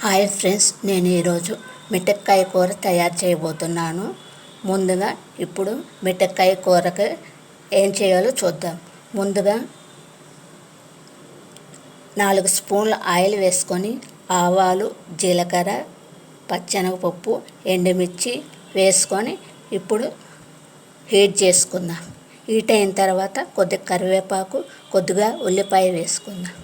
Hi friends, నేను ఈరోజు మిఠక్కాయ కూర తయారు చేయబోతున్నాను. ముందుగా ఇప్పుడు మిఠక్కాయ కూరకి ఏం చేయాలో చూద్దాం. ముందుగా 4 స్పూన్ల ఆయిల్ వేసుకొని ఆవాలు, జీలకర్ర, పచ్చెనగపప్పు, ఎండుమిర్చి వేసుకొని ఇప్పుడు హీట్ చేసుకుందాం. హీట్ అయిన తర్వాత కొద్దిగా కరివేపాకు, కొద్దిగా ఉల్లిపాయ వేసుకుందాం.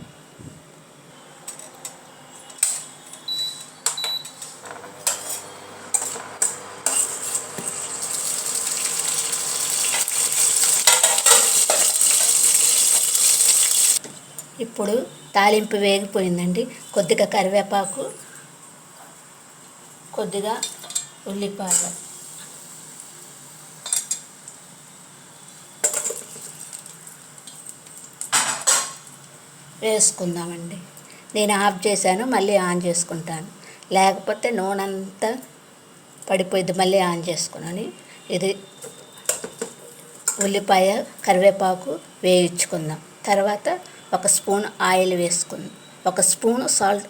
ఇప్పుడు తాలింపు వేగిపోయిందండి. కొద్దిగా కరివేపాకు, కొద్దిగా ఉల్లిపాయ వేసుకుందామండి. నేను ఆఫ్ చేశాను, మళ్ళీ ఆన్ చేసుకుంటాను, లేకపోతే నూనె అంతా పడిపోయింది. మళ్ళీ ఆన్ చేసుకున్నాను. ఇది ఉల్లిపాయ, కరివేపాకు వేయించుకుందాం. తర్వాత 1 స్పూన్ ఆయిల్ వేసుకుందాం. 1 స్పూన్ సాల్ట్,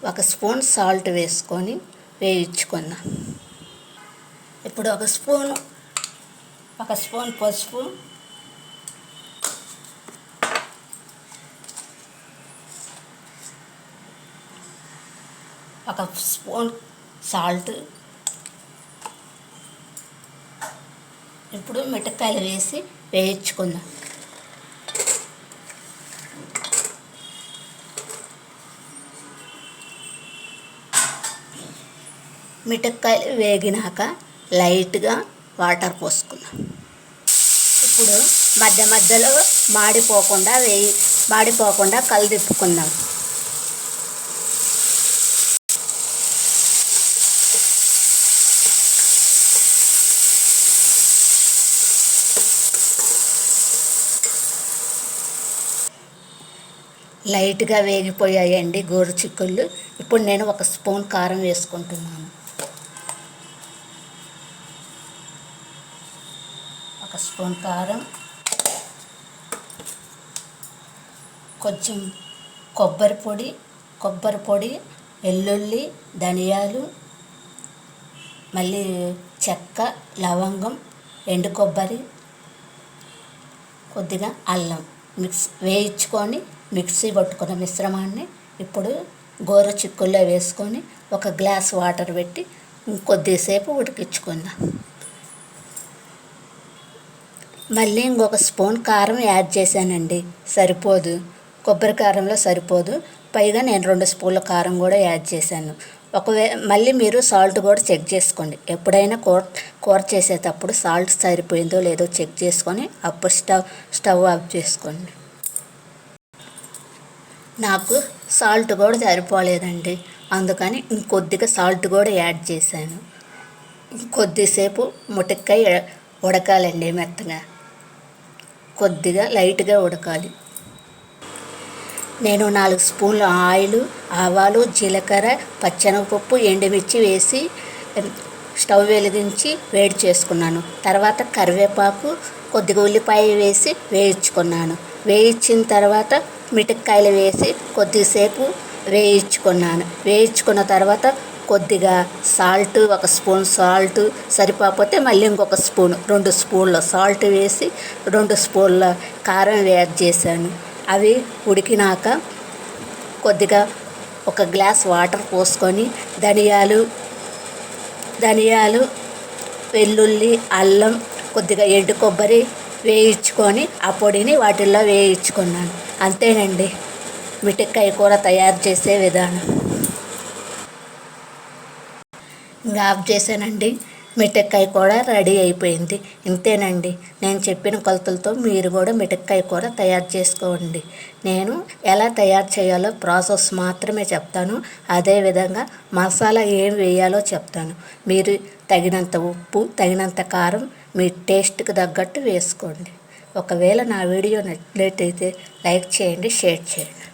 1 స్పూన్ సాల్ట్ వేసుకొని వేయించుకుందాం. ఇప్పుడు 1 స్పూన్ పసుపు, 1 స్పూన్ సాల్ట్. ఇప్పుడు మిఠక్కాయలు వేసి వేయించుకుందాం. మిఠక్కాయలు వేగినాక లైట్గా వాటర్ పోసుకుందాం. ఇప్పుడు మధ్య మధ్యలో మాడిపోకుండా కలదిప్పుకుందాం. లైట్గా వేగిపోయాయండి గోరు చిక్కుళ్ళు. ఇప్పుడు నేను 1 స్పూన్ కారం వేసుకుంటున్నాను. 1 స్పూన్ కారం, కొంచెం కొబ్బరి పొడి, వెల్లుల్లి, ధనియాలు, మళ్ళీ చెక్క, లవంగం, ఎండు కొబ్బరి, కొద్దిగా అల్లం వేయించుకొని మిక్సీ పట్టుకున్న మిశ్రమాన్ని ఇప్పుడు గోరు చిక్కుల్లో వేసుకొని 1 గ్లాస్ వాటర్ పెట్టి కొద్దిసేపు ఉడికించుకుందాం. మళ్ళీ ఇంకొక స్పూన్ కారం యాడ్ చేశానండి, సరిపోదు. కొబ్బరి కారంలో సరిపోదు. పైగా నేను 2 స్పూన్ల కారం కూడా యాడ్ చేశాను. మళ్ళీ మీరు సాల్ట్ కూడా చెక్ చేసుకోండి. ఎప్పుడైనా కూర చేసేటప్పుడు సాల్ట్ సరిపోయిందో లేదో చెక్ చేసుకొని అప్పుడు స్టవ్ ఆఫ్ చేసుకోండి. నాకు సాల్ట్ కూడా సరిపోలేదండి, అందుకని ఇంకొద్దిగా సాల్ట్ కూడా యాడ్ చేశాను. కొద్దిసేపు మిఠక్కాయ ఉడకాలండి, మెత్తగా కొద్దిగా లైట్గా ఉడకాలి. నేను 4 స్పూన్ల ఆయిల్, ఆవాలు, జీలకర్ర, పచ్చెనగపప్పు, ఎండుమిర్చి వేసి స్టవ్ వెలిగించి వేడి చేసుకున్నాను. తర్వాత కరివేపాకు, కొద్దిగా ఉల్లిపాయ వేసి వేయించుకున్నాను. వేయించిన తర్వాత మిఠక్కాయలు వేసి కొద్దిసేపు వేయించుకున్న తర్వాత కొద్దిగా సాల్ట్, 1 స్పూన్ సాల్ట్ సరిపోతే మళ్ళీ ఇంకొక స్పూన్, 2 స్పూన్ల సాల్ట్ వేసి 2 స్పూన్ల కారం యాడ్ చేశాను. అవి ఉడికినాక కొద్దిగా 1 గ్లాస్ వాటర్ పోసుకొని ధనియాలు, వెల్లుల్లి, అల్లం, కొద్దిగా ఎండు కొబ్బరి వేయించుకొని ఆ పొడిని వాటిల్లో వేయించుకున్నాను. అంతేనండి మిఠక్కాయ కూర తయారు చేసే విధానం. ఇంకా ఆఫ్ చేశానండి. మిఠక్కాయ కూర రెడీ అయిపోయింది. ఇంతేనండి. నేను చెప్పిన కొలతలతో మీరు కూడా మిఠక్కాయ కూర తయారు చేసుకోండి. నేను ఎలా తయారు చేయాలో ప్రాసెస్ మాత్రమే చెప్తాను. అదేవిధంగా మసాలా ఏం వేయాలో చెప్తాను. మీరు తగినంత ఉప్పు, తగినంత కారం మీ టేస్ట్కి తగ్గట్టు వేసుకోండి. ఒకవేళ నా వీడియో నచ్చినట్లయితే లైక్ చేయండి, షేర్ చేయండి.